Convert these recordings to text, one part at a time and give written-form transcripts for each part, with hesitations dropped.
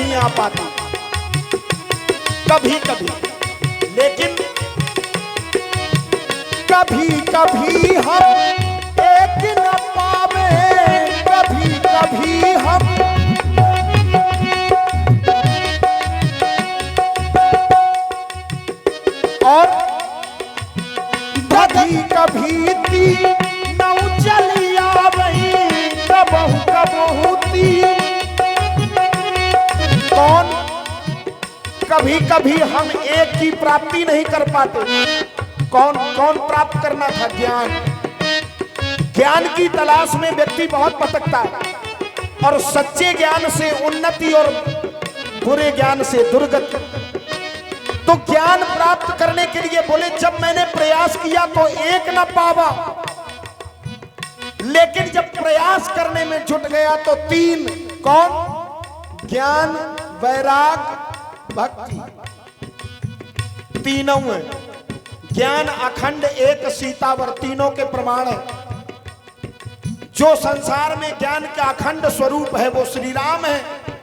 नहीं आ पाती कभी कभी, लेकिन कभी कभी हम एक न पावे, कभी कभी हम और कभी कभी तीनों चली आवे, कबहू कबहू कौन कभी कभी हम एक की प्राप्ति नहीं कर पाते। कौन कौन प्राप्त करना था? ज्ञान। ज्ञान की तलाश में व्यक्ति बहुत भटकता है और सच्चे ज्ञान से उन्नति और बुरे ज्ञान से दुर्गति। तो ज्ञान प्राप्त करने के लिए बोले जब मैंने प्रयास किया तो एक न पावा, लेकिन जब प्रयास करने में जुट गया तो तीन। कौन? ज्ञान, वैराग, भक्ति, तीनों है। ज्ञान अखंड एक सीतावर, तीनों के प्रमाण है। जो संसार में ज्ञान का अखंड स्वरूप है वो श्री राम है,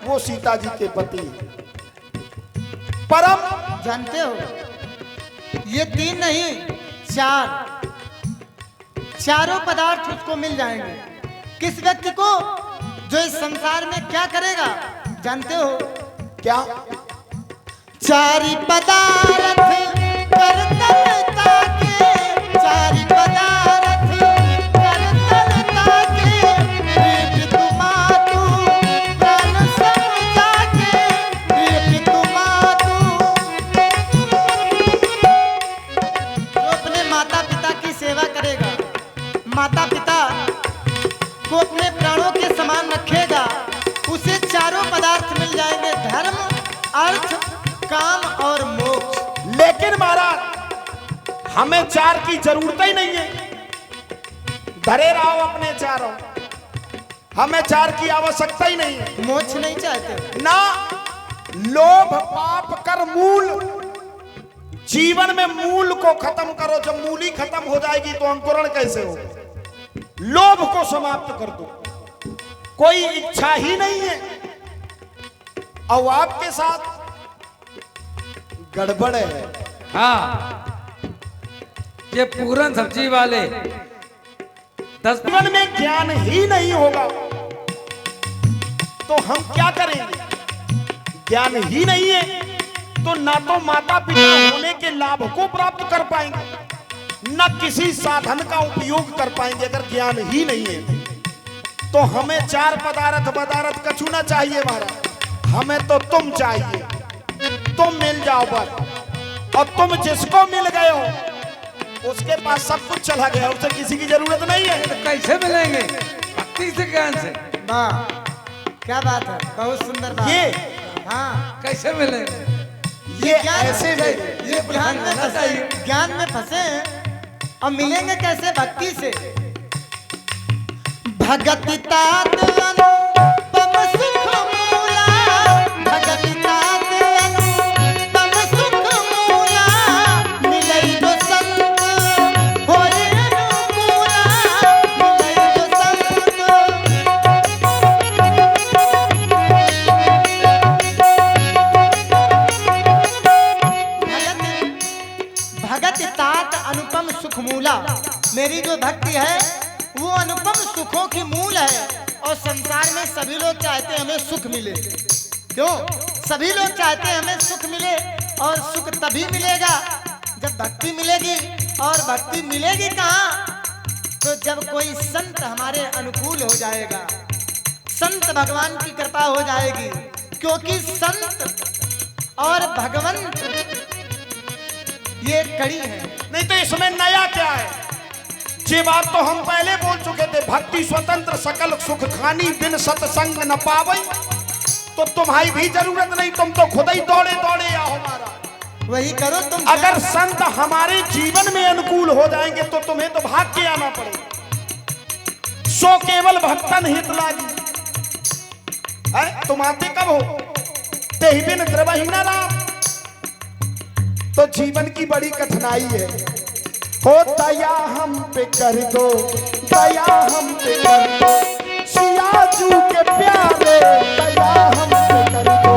वो सीता जी के पति है। परम जानते हो ये तीन नहीं चारों पदार्थ उसको मिल जाएंगे। किस व्यक्ति को? जो इस संसार में क्या करेगा जानते हो? क्या? चारि पदार्थ करतलता के, चारि पदार्थ करतलता के, प्रीत तुमातु प्राण समझा के, प्रीत तुमातु। जो अपने माता पिता की सेवा करेगा, माता पिता को अपने प्राणों के समान रखेगा, उसे चारों पदार्थ मिल जाएंगे, धर्म, अर्थ, काम और मोक्ष। लेकिन महाराज हमें चार की जरूरत ही नहीं है, धरे रहो अपने चारों, हमें चार की आवश्यकता ही नहीं है। मोक्ष नहीं चाहते ना। लोभ पाप कर मूल, जीवन में मूल को खत्म करो। जब मूली खत्म हो जाएगी तो अंकुरण कैसे हो? लोभ को समाप्त कर दो, कोई इच्छा ही नहीं है। और आपके साथ गड़बड़ है। हाँ, ये पूरन सब्जी वाले 10 जीवन में ज्ञान ही नहीं होगा तो हम क्या करेंगे? ज्ञान ही नहीं है तो ना तो माता पिता होने के लाभ को प्राप्त कर पाएंगे, न किसी साधन का उपयोग कर पाएंगे। अगर ज्ञान ही नहीं है तो हमें चार पदार्थ कछु ना चाहिए महाराज, हमें तो तुम चाहिए। तुम मिल जाओ बस, और तुम जिसको मिल गए हो उसके पास सब कुछ चला गया, उसे किसी की जरूरत नहीं है। तो कैसे मिलेंगे? भक्ति से, ज्ञान से। वाह, क्या बात है, बहुत सुंदर बात। ये हाँ, कैसे मिलेंगे? ये ज्ञान ऐसे ये ज्ञान में फंसे, ज्ञान में फंसे हैं और मिलेंगे कैसे? भक्ति से। भगति तात अनुपम सुख मूला, भगति तात अनुपम सुख मूला, मिलई जो संत होए अनुकूला, मिलई जो संत। भगत तात अनुपम सुख मूला, मेरी जो भक्ति है वो अनुपम सुखों की मूल है। और संसार में सभी लोग चाहते हैं हमें सुख मिले। क्यों? सभी लोग चाहते हैं हमें सुख मिले, और सुख तभी मिलेगा जब भक्ति मिलेगी। और भक्ति मिलेगी कहाँ? तो जब कोई संत हमारे अनुकूल हो जाएगा, संत भगवान की कृपा हो जाएगी। क्योंकि संत और भगवंत ये कड़ी है। नहीं तो इसमें नया क्या है? ये बात तो हम पहले बोल चुके थे। भक्ति स्वतंत्र सकल सुख खानी, बिन सत्संग न पावई। तो तुम्हारी भी जरूरत नहीं, तुम तो खुद ही दौड़े दौड़े आओ हमारा। वही करो तुम। अगर संत हमारे जीवन में अनुकूल हो जाएंगे तो तुम्हें तो भाग के आना पड़ेगा। सो केवल भक्तन हित लागी। तुम आते कब हो? तेहि बिन द्रवहि न राम। तो जीवन की बड़ी कठिनाई है। हो दया हम पे कर दो, दया हम पे कर दो, सिया जू के प्यारे, दया हम पे कर दो।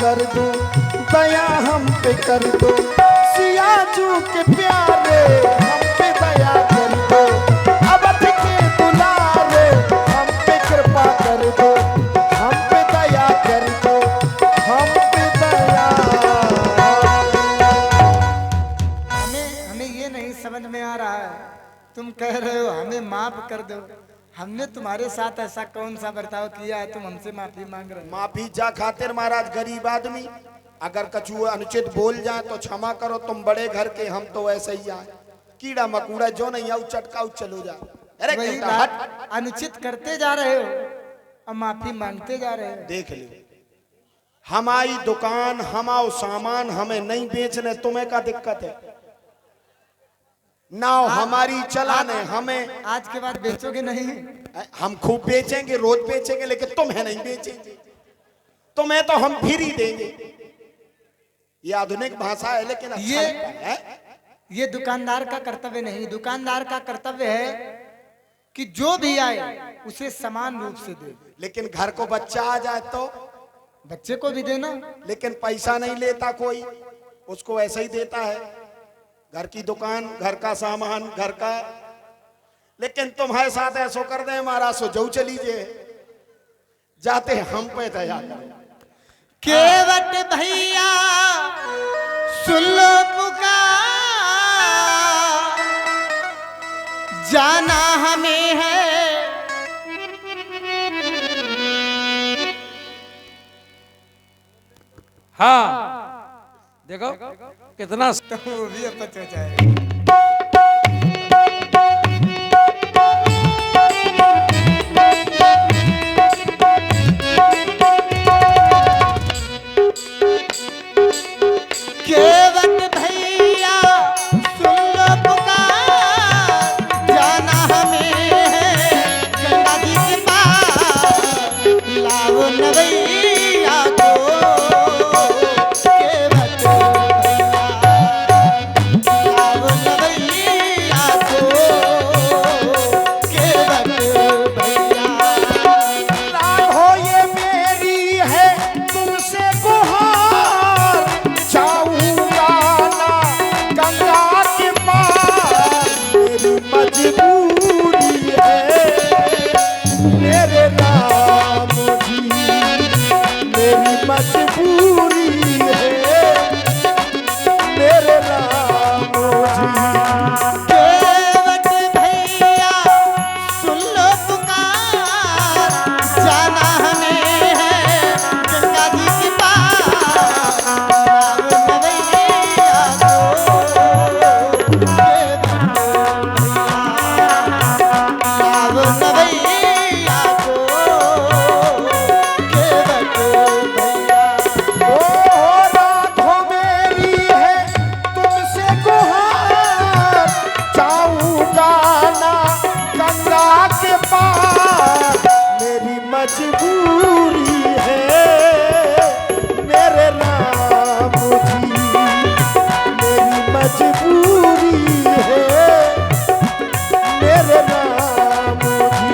कर दो, दया हम पे कर दो, सियाजू के प्यारे हम पे दया कर दो, अवध के दुलारे हम पे कृपा कर दो, हम पे दया कर दो, हम पे दया। हमें ये नहीं समझ में आ रहा है, तुम कह रहे हो हमें माफ कर दो, हमने तुम्हारे साथ ऐसा कौन सा बर्ताव किया है तुम हमसे माफी मांग रहे हो? माफी जा खातिर महाराज, गरीब आदमी अगर कछु अनुचित बोल जाए तो क्षमा करो, तुम बड़े घर के, हम तो ऐसे ही आए, कीड़ा मकूड़ा जो नहीं आऊ चटकाऊ चलो जा। अरे वही कहता, हट। बात, अनुचित करते जा रहे हो और माफी मांगते जा रहे हो। देख लो, हमारी दुकान, हमारा सामान हमें नहीं बेचने, तुम्हें क्या दिक्कत है? ना हमारी चलाने, हमें आज के बाद बेचोगे नहीं? हम खूब बेचेंगे, रोज बेचेंगे, लेकिन तुम्हें नहीं बेचेंगे, तुम्हें तो हम फ्री देंगे। ये आधुनिक भाषा है, लेकिन अच्छा लगता है। ये दुकानदार का कर्तव्य नहीं, दुकानदार का कर्तव्य है कि जो भी आए उसे समान रूप से दे। लेकिन घर को बच्चा आ जाए तो बच्चे को भी देना, लेकिन पैसा नहीं लेता कोई, उसको ऐसा ही देता है, घर की दुकान, घर का सामान, घर का। लेकिन तुम्हारे साथ ऐसो कर दे महाराज, सो जाऊ चली जे जाते हम पे दया करें। केवट भैया सुन लो पुकार, जाना हमें है। हाँ देखो कितना तो वो भी अपच हो जाए। केवट भैया सुन लो पुकार, जाना हमें है गंगा जी के पार, लाओ नवैया को। केवट भैया लाओ नवैया को, केवट भैया। हो ये मेरी है तुमसे गुहार, जाऊंगा ना गंगा के पार, मेरी मजबूरी है मेरे राम जी, मेरी मजबूरी है मेरे राम जी। केवट भैया सुन लो पुकार, जाना हमें है गंगा जी के पार, लाओ नवैया को। केवट भैया लाओ नवैया को, केवट भैया। ओ राधो मेरी है तुमसे गुहार, जाऊंगा ना गंगा के पार, मेरी मजबूरी है मेरे राम जी, मेरी मजबूरी है मेरे राम जी।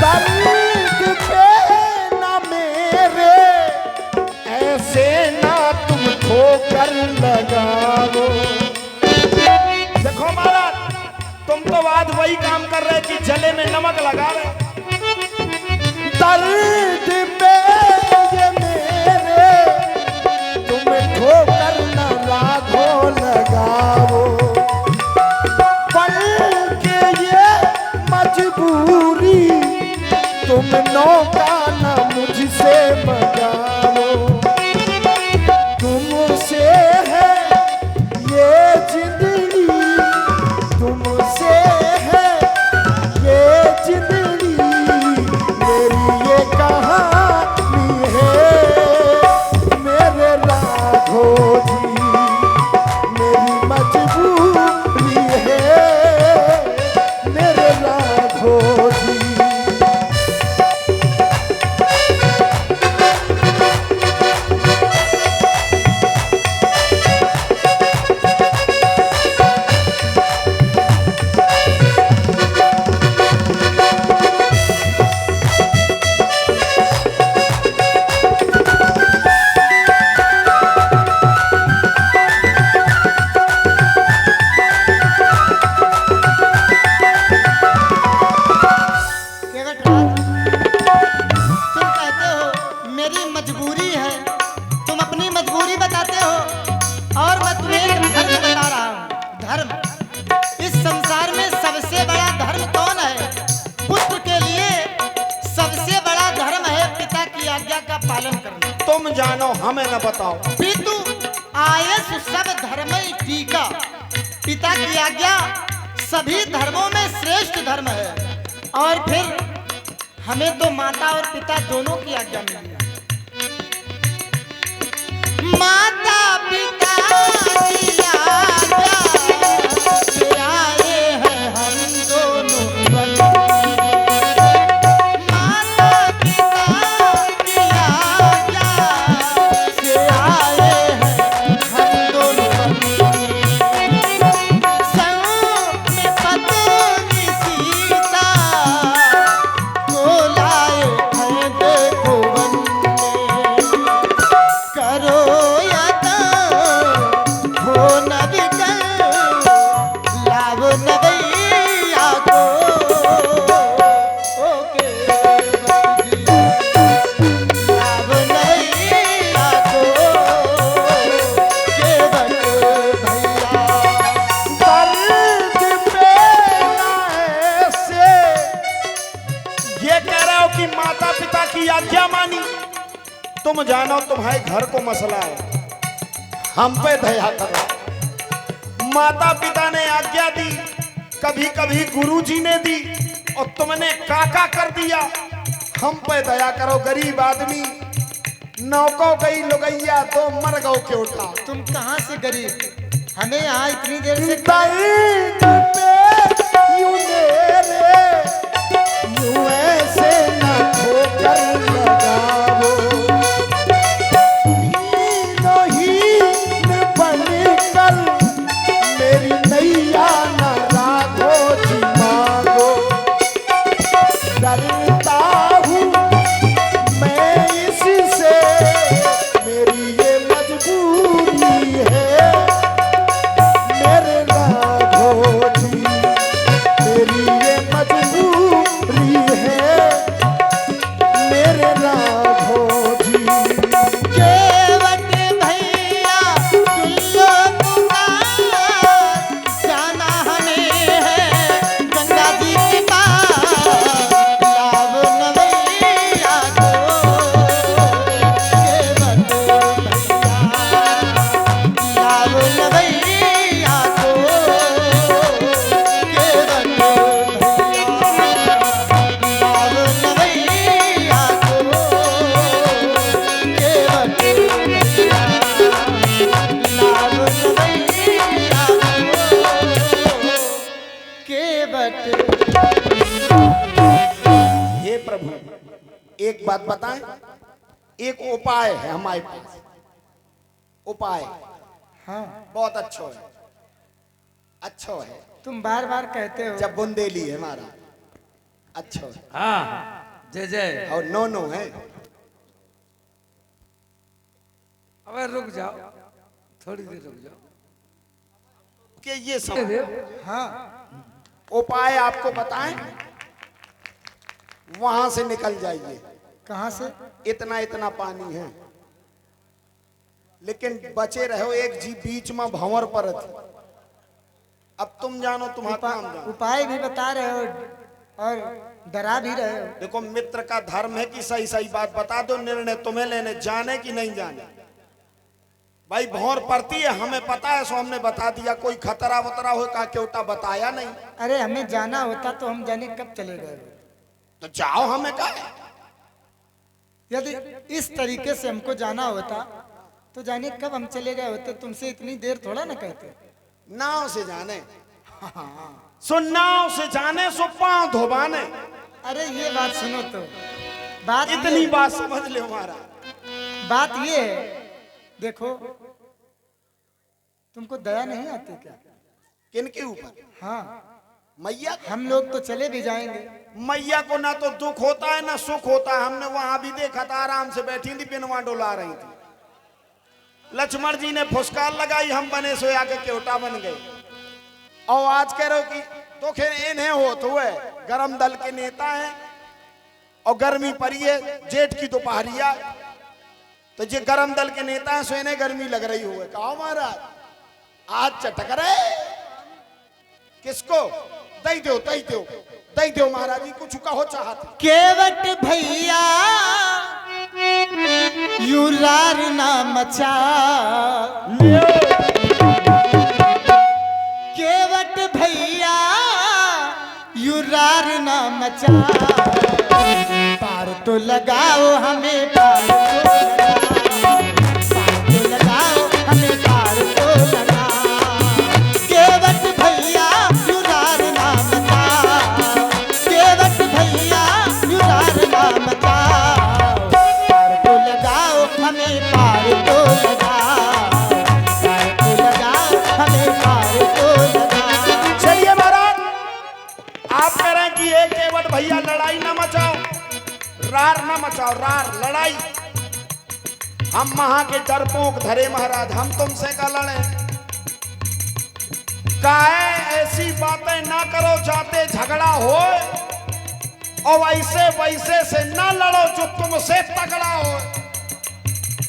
दर्द पे ना मेरे ऐसे ना तुम ठोकर लगाओ। देखो महाराज, तुम तो आज वही काम कर रहे कि जले में नमक लगा रहे। दर्द पे ये मेरे तुम ठोकर ना लागो लगाओ, बल्कि ये मजबूरी तुम नौका ना मुझसे मंगाओ, तुमसे है ये जिंदगी, तुमसे है ये जिंदगी बताओ। पितु आयस सब धर्म टीका, पिता की आज्ञा सभी धर्मों में श्रेष्ठ धर्म है। और फिर हमें तो माता और पिता दोनों की आज्ञा मिली है। माता पिता की आज्ञा से आए हैं हम दोनों बंधु। माता पिता की आज्ञा से आए हैं हम दोनों बंधु। संग में पत्नी सीता को लाए हैं देखो वंदे। करो यादा हो नबिकल, लाभ नवैया को ओके बंदी। लाभ नवैया को केवल भैया। दर्द पे ऐसे ये कह रहे हो कि माता पिता की आज्ञा मानी। तुम जानो तुम्हारे घर को मसला है, हम पे दया करो। माता पिता ने आज्ञा दी, कभी कभी गुरुजी ने दी, और तुमने काका कर दिया। हम पे दया करो, गरीब आदमी नौको गई लुगैया तो मर गौ के उठा। तुम कहाँ से गरीब, हमें यहाँ इतनी देर से दर्द पे यूं मेरे यूं ऐसे न ठोकर लगाओ। हीनहीन बनकर मेरी नैया न राघो जी मांगो। डरता हूँ मैं इससे, मेरी ये मजबूरी है मेरे राघो जी, मेरी ये मजबूरी है मेरे राघो जी। केवट भैया दुल्लो पुकार, जाना हमें है गंगा जी के पार। लाभ नवैया को केवट भैया, लाभ नवैया को केवट भैया। लाभ नवैया को केवट भैया, लाभ नवैया को केवट। हे प्रभु, एक बात बताएं, एक उपाय है हमारे पास। उपाय हाँ, बहुत अच्छा है, अच्छा है। तुम बार बार कहते हो। जब बुंदेली है हमारा अच्छा है, हाँ जय जय। और नो नो है। अबे रुक जाओ, थोड़ी देर रुक जाओ। कि ये सब हाँ, उपाय आपको बताएं, वहां से निकल जाइए। कहाँ से? इतना इतना पानी है, लेकिन बचे रहो एक जी बीच में भंवर पर थी। अब तुम जानो तुम्हारा काम जानो। उपाय भी बता रहे हो और डरा भी रहे हो। देखो, मित्र का धर्म है कि सही सही बात बता दो, निर्णय तुम्हें लेने, जाने कि नहीं जाने। भाई भौर पड़ती है, हमें पता है, सो हमने बता दिया। कोई खतरा वतरा हो का क्यों बताया नहीं। अरे हमें जाना होता तो हम जाने कब चले गए। तो जाओ, हमें कहा है। यदि इस तरीके से हमको जाना होता तो जाने कब हम चले गए होते। तुमसे इतनी देर थोड़ा ना कहते। नाव से जाने, सो नाव से जाने, सो पांव धोबाने। अरे ये बात सुनो तो, बात इतनी बात समझ ले हमारा। बात ये है, देखो तुमको दया नहीं आती क्या? किनके ऊपर? हाँ, मैया। हम लोग तो चले भी जाएंगे। मैया को ना तो दुख होता है ना सुख होता है। हमने वहां भी देखा था, आराम से बैठी थी, पिनवा डोला रही थी। लक्ष्मण जी ने फुसकार लगाई, हम बने सोया के केवटा बन गए। और आज कह रहे हो कि तो खेर इन्हें होत हुए गरम दल के नेता हैं, और गर्मी पड़ी है, जेठ की दोपहरिया, तो ये गरम दल के नेता हैं, सो इन्हें गर्मी लग रही हुए। कहा महाराज आज चटक रहे किसको? दई दो दई दो दई दो महाराज जी, कुछ कहो चाहत। केवट भैया यू रार ना मचा केवट भैया यू रार ना मचा पार तो लगाओ हमें पार तो लगाओ हमें पार तो लगाओ केवट भैया यू रार ना मचा केवट भैया यू रार ना मचा पार तो लगाओ हमें पार तो लगाओ पार तो लगाओ हमें पार तो लगाओ। चलिए महाराज, आप कह रहे हैं कि एक केवट भैया लड़ाई ना मचाओ, रार ना मचाओ, रार लड़ाई। हम वहां के डरपोक धरे महाराज, हम तुमसे का लड़े? काहे ऐसी बातें ना करो, चाहते झगड़ा हो और वैसे वैसे से ना लड़ो जो तुमसे तगड़ा हो।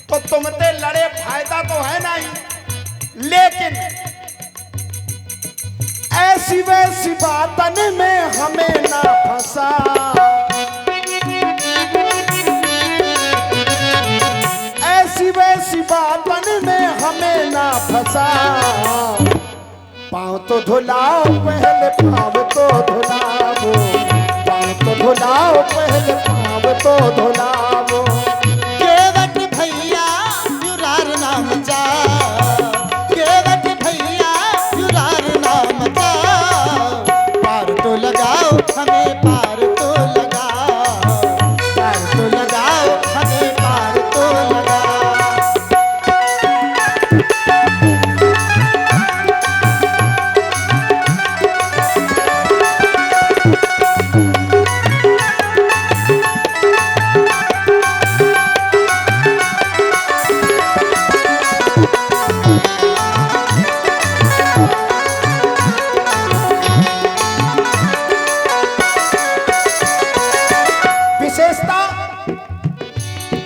तो तुमसे लड़े फायदा तो है नहीं, लेकिन ऐसी वैसी बातन में हमें ना फंसा। ऐसी वैसी बातन में हमें ना फंसा। पाँव तो धुलाओ पहले, पाँव तो धुलाओ, पाँव तो धुलाओ पहले, पाँव तो धुलाओ। केवट भैया यू रार ना मचा केवट भैया यू रार ना मचा पार तो लगाओ हमें पार तो लगाओ पार तो लगाओ हमें पार तो लगाओ। विशेषता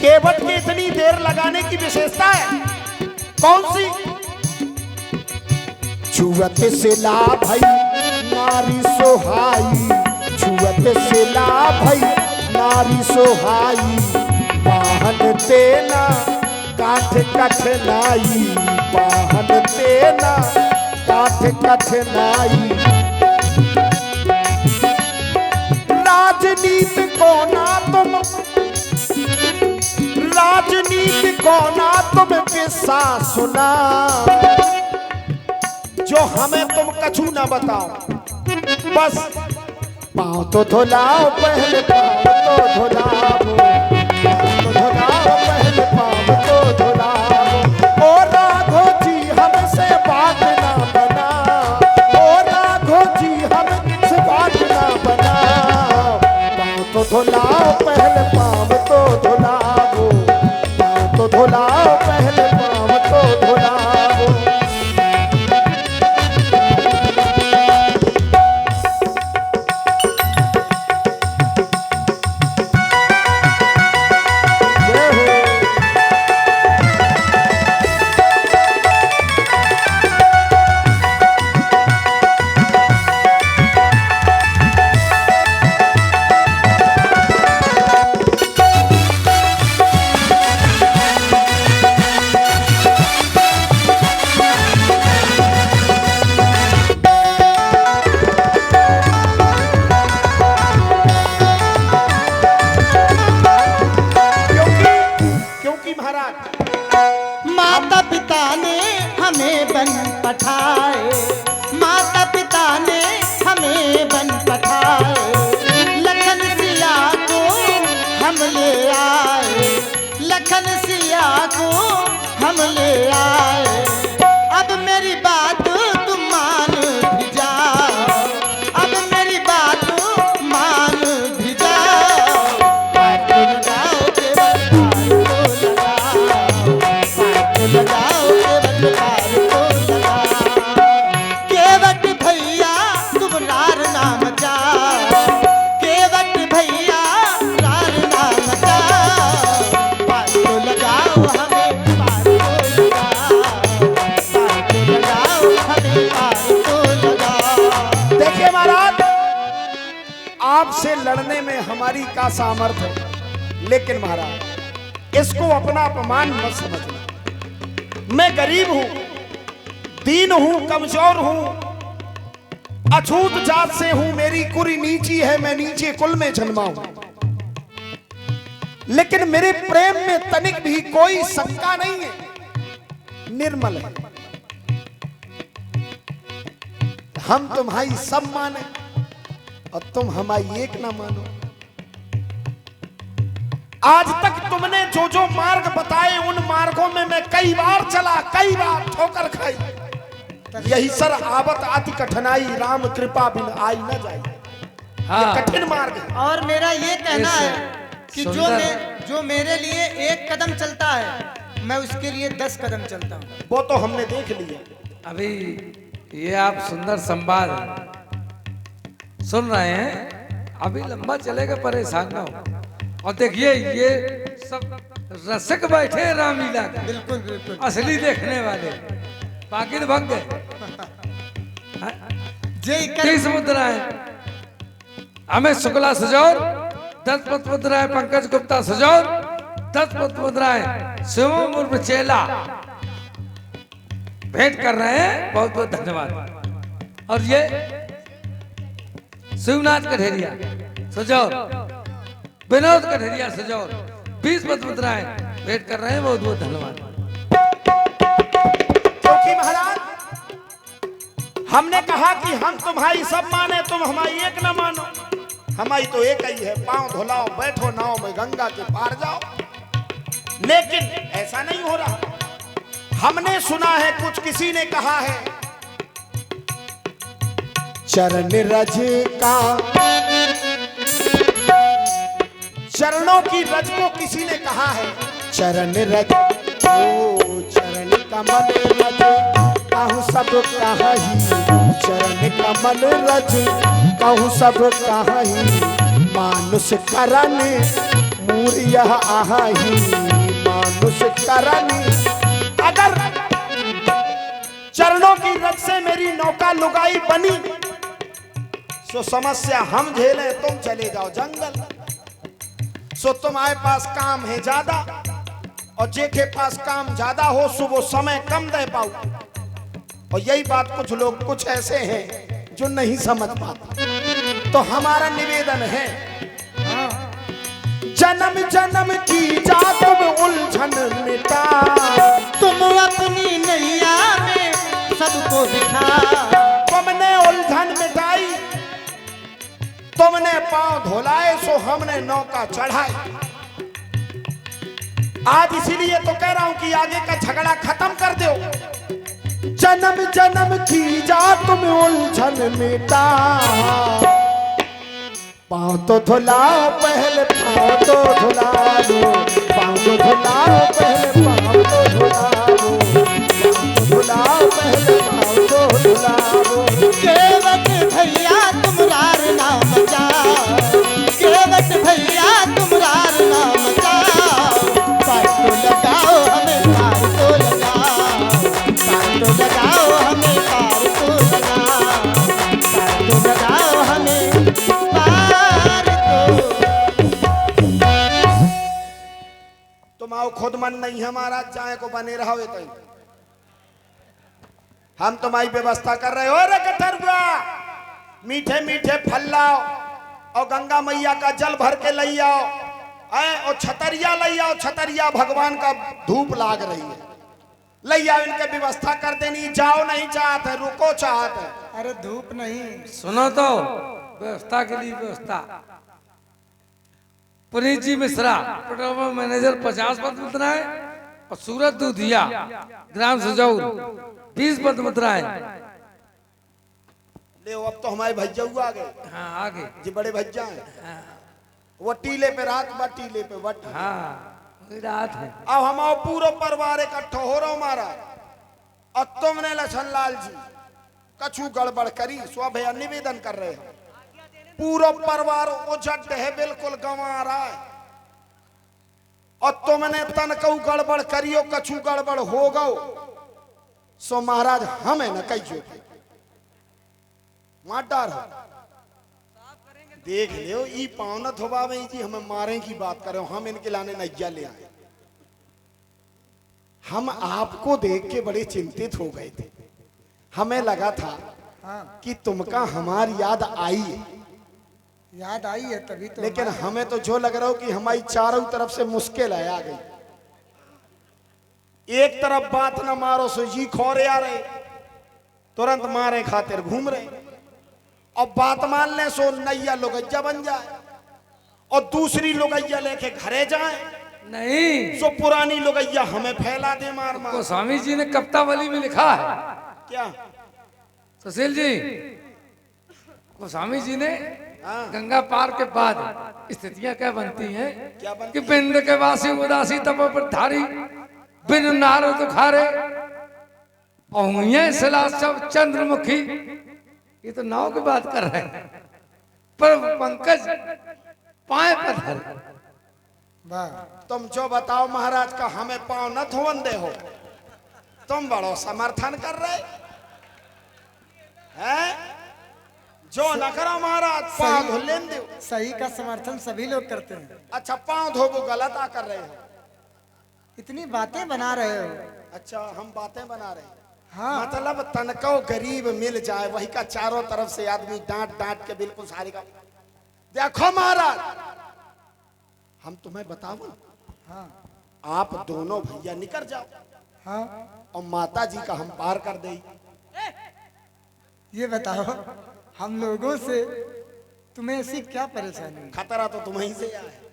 केवट की इतनी देर लगाने की विशेषता है कौन सी? छुअत से ला भई नारी सोहाई, छुअत से ला भई नारी सोहाई। वाहन तेना काठ कठनाई, वाहन तेना काठ कठनाई। राजनीति को ना तुम, राजनीति को ना तुम किस्सा सुना, जो हमें तुम कछु ना बताओ। बस पाँव तो धुलाओ पहले, पाँव तो धुलाओ, पाँव तो धुलाओ पहले, पाँव तो धुलाओ। ओ राघो जी हमसे बात ना बना, ओ राघो जी हमसे बात ना बना। पाँव तो धुलाओ पहले, पाँव तो धुलाओ, पाँव तो धुलाओ पहले, पाँव तो धुलाओ। जय हो। क्योंकि महाराज माता पिता ने हमें बन पठाए माता पिता ने हमें बन पठाए लखन सिया को हम ले आए लखन सिया को हम ले आए। अब मेरी बात तुम मान भी जाओ अब मेरी बात मान भी जाओ। पार तो लगाओ केवल पार तो लगाओ केवल पार तो लगाओ। केवट भैया तुम रार ना मचाओ केवट भैया रार ना मचाओ। पार तो लगाओ हमें पार तो लगाओ पार तो लगाओ हमें पार तो लगाओ। देखिए महाराज, आपसे लड़ने में हमारी का सामर्थ्य है, लेकिन महाराज इसको अपना अपमान मत समझना। मैं गरीब हूं, दीन हूं, कमजोर हूं, अछूत जात से हूं, मेरी कुरी नीची है, मैं नीचे कुल में जन्मा हूं, लेकिन मेरे प्रेम में तनिक भी कोई शंका नहीं है, निर्मल है। हम तुम्हारी सब माने और तुम हमारी एक ना मानो। आज तक तुमने जो जो मार्ग बताए उन मार्गों में मैं कई बार चला, कई बार ठोकर खाई। यही सर आवत अति कठिनाई, राम कृपा बिन आई न जाए। हाँ। ये कठिन मार्ग है। और मेरा ये कहना है कि सुंदर। जो मेरे लिए एक कदम चलता है मैं उसके लिए 10 कदम चलता हूँ। वो तो हमने देख लिया। अभी ये आप सुंदर संवाद सुन रहे हैं, अभी लंबा चलेगा, परेशान ना हो। और देखिए ये सब रसिक बैठे हैं रामलीला के, बिल्कुल बिल्कुल असली देखने वाले, बाकी तो भग गए। जय कर 30 मुद्राएं हमें शुक्ला सजौर, 10 मुद्राएं पंकज गुप्ता सजौर, 10 मुद्राएं शिवम उर्फ चेला भेंट कर रहे हैं। बहुत बहुत धन्यवाद। और ये शिवनाथ कठेरिया सजौर, विनोद कठेरिया सजौर 20 मुद्राएं भेंट कर रहे हैं। बहुत बहुत धन्यवाद। क्योंकि महाराज हमने कहा कि हम तुम्हारी सब माने, तुम हमारी एक न मानो। हमारी तो एक ही है, पांव धुलाओ, बैठो नाव में, गंगा के पार जाओ। लेकिन ऐसा नहीं हो रहा। हमने सुना है, कुछ किसी ने कहा है, चरण रज का, चरणों की रज को किसी ने कहा है, चरण रज ओ चरण कमल रज कहूँ सब कहीं, चरण कमल रज कहूँ सब कहीं, मानुष करन मूर्य आही, मानुष करन। अगर चरणों की रज से मेरी नौका लुगाई बनी सो समस्या हम झेलें, तुम चले जाओ जंगल। सो तुम्हारे पास काम है ज्यादा, और जेके पास काम ज्यादा हो सो वो समय कम दे पाओ। और यही बात कुछ लोग कुछ ऐसे हैं जो नहीं समझ पाते। तो हमारा निवेदन है, जन्म जन्म की जा तुम उलझन मिटा, तुम अपनी नैया में सबको दिखा, तुमने उलझन मिटाई, तुमने पांव धोलाए सो हमने नौका चढ़ाई। आज इसीलिए तो कह रहा हूं कि आगे का झगड़ा खत्म कर दो। जन्म जन्म की जा तुम उलझन मिटा, पांव तो धुलाओ पहले, पांव तो धुला दो, पांव तो धुलाओ पहले, पांव तो धुला दो, पांव तो धुलाओ पहले, पांव तो धुला दो। केवट भैया तुम रार नाम जाओ, केवट भैया तुम रार नाम जाओ, पार तो लगाओ हमें, पार तो लगाओ, पार तो लगाओ हमें, पार तो लगाओ, पार तो लगाओ हमें, पार तो। तुम आओ, खुद मन नहीं हमारा, चाहे को बने रहो। तो हम तुम्हारी व्यवस्था कर रहे हो। रे कटरुआ, मीठे मीठे फल लाओ और गंगा मैया का जल भर के ले आओ, और छतरिया ले आओ। छतरिया भगवान का धूप लाग रही है, ले आओ, इनके व्यवस्था कर देनी। जाओ नहीं चाहते, रुको चाहते। अरे धूप नहीं, सुनो तो, व्यवस्था के लिए व्यवस्था। पुनीत जी मिश्रा पेट्रोल मैनेजर 50 पद मुद्राएं, और सूरत दूधिया ग्राम सजौर 20 पद मुद्राएं। ले अब तो हमारे भज्जा आ गए। हाँ आगे, जी बड़े भज्जा हैं। वो टीले पे रात बा, टीले पे बट। हाँ रात है। अब हम आओ, पूरा परिवार इकट्ठा हो रहा हमारा, और तुमने लछन लाल जी कछु गड़बड़ करी। सो भैया निवेदन कर रहे हैं, पूरा परिवार उजट है, बिल्कुल गंवा रहा है, और तुमने तनकऊ गड़बड़ करियो, कछु गड़बड़ हो गो सो महाराज हमें न कहियो, मार हो। देख लियो, ई पावनत होबावे जी, हमें मारे की बात करो, हम इनके लाने नैया ले आए। हम आपको देख के बड़े चिंतित हो गए थे। हमें लगा था हाँ, कि तुमका हमारी याद आई है, याद आई है तभी तो। लेकिन हमें तो जो लग रहा हो कि हमारी चारों तरफ से मुश्किल है आ गई। एक तरफ बात न मारो सो जी खोरे आ रहे, तुरंत मारे खातिर घूम रहे, और बात मान ले सो नैया लोगैया बन जाए, और दूसरी लोगैया लेके घरे जाए नहीं, सो पुरानी लोगैया हमें फैला दे मार मार। गोस्वामी जी ने कवितावली में लिखा है, क्या? सुशील जी, गोस्वामी जी ने हाँ। गंगा पार के बाद स्थितियां क्या बनती हैं क्या बनती कि पिंड के वासी उदासी तप पर धारी बिन नारो तुखारे और हुए सिला सब चंद्रमुखी। ये तो नाव की बात कर रहे हैं, पर पंकज पाए पत्थर। वाह, तुम जो बताओ महाराज का, हमें पाँव न धोवन दे हो, तुम बड़ो समर्थन कर रहे हैं। जो न करो महाराज, पाँव धो लेन दो। सही का समर्थन सभी लोग करते हैं। अच्छा, पाँव धोबो गलत आ कर रहे हो। इतनी बातें बना रहे हो। अच्छा, हम बातें बना रहे हैं। हाँ, मतलब तनको गरीब मिल जाए, वही का चारों तरफ से आदमी डांट डांट के बिल्कुल सारी का। देखो महाराज, हम तुम्हें बताओ, हाँ, आप दोनों भैया निकल जाओ, हाँ, और माता जी का हम पार कर दे। ये बताओ हम लोगों से तुम्हें ऐसी क्या परेशानी है? खतरा तो तुम्हें से आया है।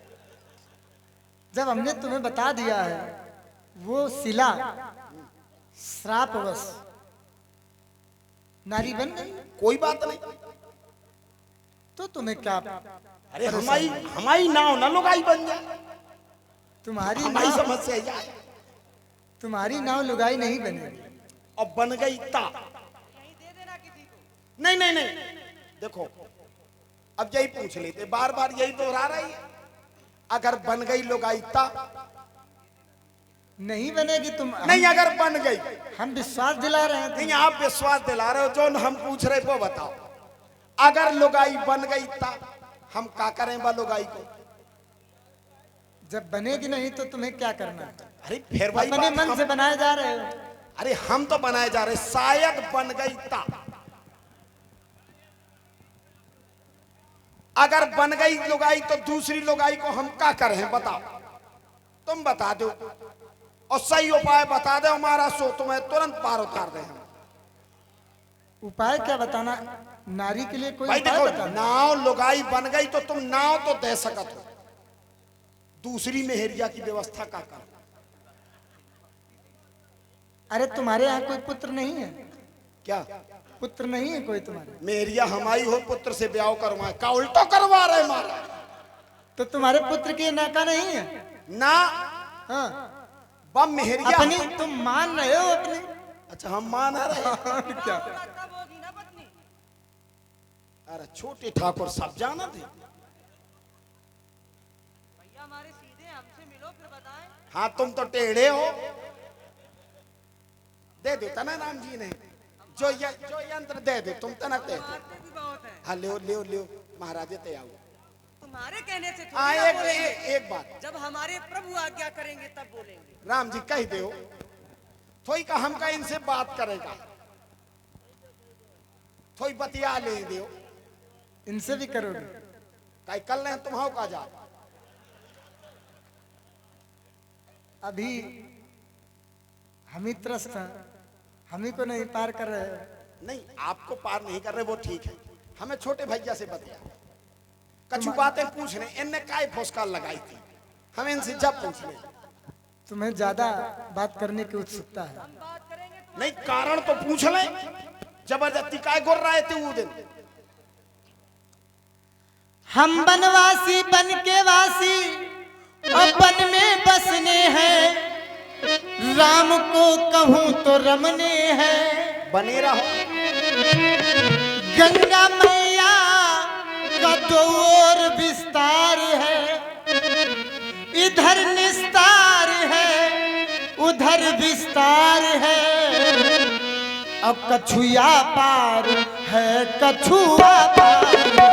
जब हमने तुम्हें बता दिया है वो शिला श्रापवश नारी बन गई, कोई बात नहीं। तो तुम्हें क्या? अरे हमारी नाव न लुगाई बन जाए, तुम्हारी हमारी नाव, समस्या जाए, तुम्हारी नाव लुगाई नहीं बनेगी। और बन गई ता। नहीं नहीं नहीं, देखो अब यही पूछ लेते, बार बार यही दोहरा रही है। अगर बन गई लुगाई ता नहीं बनेगी। नहीं, अगर बन गई, हम विश्वास दिला रहे हैं नहीं आप विश्वास दिला रहे हो, जो हम पूछ रहे वो बताओ। अगर लुगाई बन गई ता हम क्या करें बा लुगाई को? जब बनेगी नहीं तो तुम्हें क्या करना है? अरे फिर वही अपने बात मन से बनाए जा रहे हो। अरे हम तो बनाए जा रहे, शायद बन गई ता। अगर बन गई लुगाई तो दूसरी लुगाई को हम क्या करें बताओ? तुम बता दो और सही उपाय बता दो हमारा, सो तुम्हें तुरंत पार उतार दे हम। उपाय क्या बताना? नारी के लिए कोई भाई उपाय देखो, बताना? नाव लुगाई बन गई तो तुम नाव तो दे सकत हो, दूसरी मेहरिया की व्यवस्था का कर। अरे तुम्हारे यहाँ कोई पुत्र नहीं है क्या पुत्र नहीं है कोई तुम्हारे? मेहरिया हमारी हो, पुत्र से ब्याह करवाए का उल्टो करवा रहे मारा तो तुम्हारे पुत्र की नाका नहीं है ना। हाँ, बम मेहरिया अपनी तुम मान रहे हो अपनी। अच्छा, हम मान रहे हैं। क्या? अरे छोटे ठाकुर सब जाना थे। हमारे सीधे हमसे मिलो फिर बताएं। हाँ, तुम तो टेढ़े हो। दे देता ना राम जी ने जो यंत्र दे दे, तुम तो ना दे। मारते भी बहुत हैं। हाँ, ले महाराजे ते आओ। तुम्हारे कहने से थोड़ी हाँ, ना बोलेंगे। एक बात जब हमारे प्रभु आज्ञा करेंगे तब बोलेंगे। राम जी कह दो, थोड़ी का हम का इनसे बात करेगा, थोड़ी बतिया ले दो। इनसे भी करोगे? कई कल नहीं तुम का जा। अभी हम ही त्रस्त हैं, हम ही को नहीं पार कर रहे हो। नहीं, आपको पार नहीं कर रहे वो ठीक है, हमें छोटे भैया से बतिया, कछु बातें पूछने, इनने काय फुसकार लगाई थी, हम इनसे जब पूछ ले। तुम्हें ज्यादा बात करने की उत्सुकता है। बात करेंगे तो नहीं, कारण तो पूछ ले, जबरदस्ती काय गुर रहे थे वो दिन। हम बनवासी बन के वासी और वन में बसने हैं, राम को कहूं तो रमने हैं। बने रहो। गंगा मैया का तो और विस्तार है, इधर निस्तार है उधर विस्तार है। अब कछुआ पार है कछुआ पार।